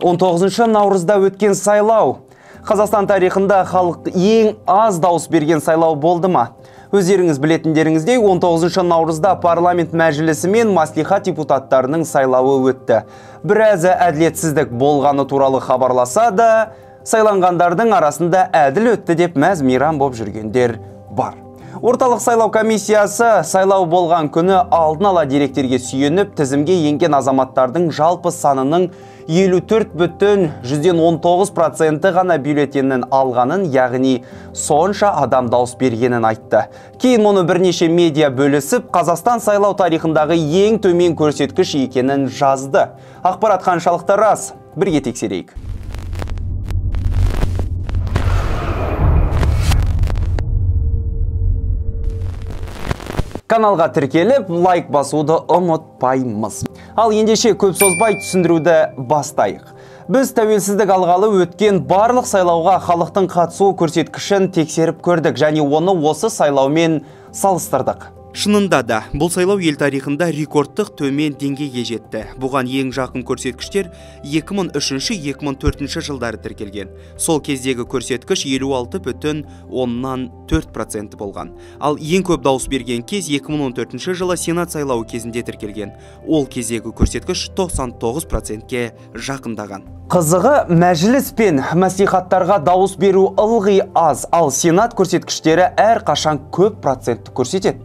19 наурызда өткен сайлау. Қазақстан тарихында халық ең аз дауыс берген сайлау болды ма? Өздеріңіз білетіндеріңіздей 19 наурызда парламент мәжілісі мен маслихат депутаттарының сайлауы өтті. Біразы әділетсіздік болғаны туралы хабарласа да, сайланғандардың арасында әділ өтті деп мәз-мейрам боп жүргендер бар. Орталық сайлау комиссиясы сайлау болған күні алдын ала деректерге сүйеніп, тізімге енген азаматтардың жалпы санының 54,19% ғана бюллетенін алғанын, яғни сонша адам дауыс бергенін айтты. Кейін оны бірнеше медиа бөлісіп, Қазақстан сайлау тарихындағы ең төмен көрсеткіш екенін жазды. Ақпарат қаншалықты рас? Бірге тексерейік. Каналға тіркеліп, лайк басуды ұмытпаймыз. Ал ендеше көп созбай түсіндіруді бастайық. Біз тәуелсіздік алғалы өткен барлық сайлауға халықтың қатысу көрсеткішін тексеріп көрдік және оны осы сайлаумен салыстырдық. Шынында да, бұл сайлау ел тарихында рекордтық төмен деңгейге жетті. Бұған ең жақын көрсеткіштер 2003-2004 жылдары тіркелген. Сол кездегі көрсеткіш 56,4% болған. Ал ең көп дауыс берген кез 2014 жылы Сенат сайлауы кезінде тіркелген. Ол кездегі көрсеткіш 99%-ке жақындаған. Қызығы, мәжіліс пен мәслихаттарға дауыс беру ылғи аз, ал Сенат көрсеткіштері әрқашан көп процентті көрсетеді.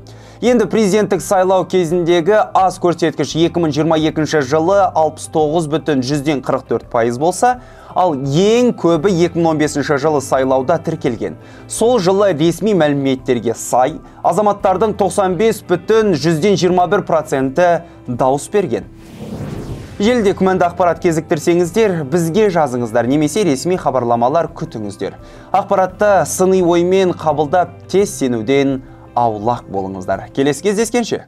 Енді президенттік сайлау кезіндегі аз көрсеткіш 2022 жылы 69,44% болса, ал ең көбі 2015 жылы сайлауда тіркелген. Сол жылы ресми мәліметтерге сай, азаматтардың 95,21% дауыс берген. Желіде күмәнді ақпарат кезіктірсеңіздер, бізге жазыңыздар, немесе ресми хабарламалар күтіңіздер. Ақпаратты сыни оймен қабылдап, тез сенуден аулақ болыңыздар. Келесі кездескенше.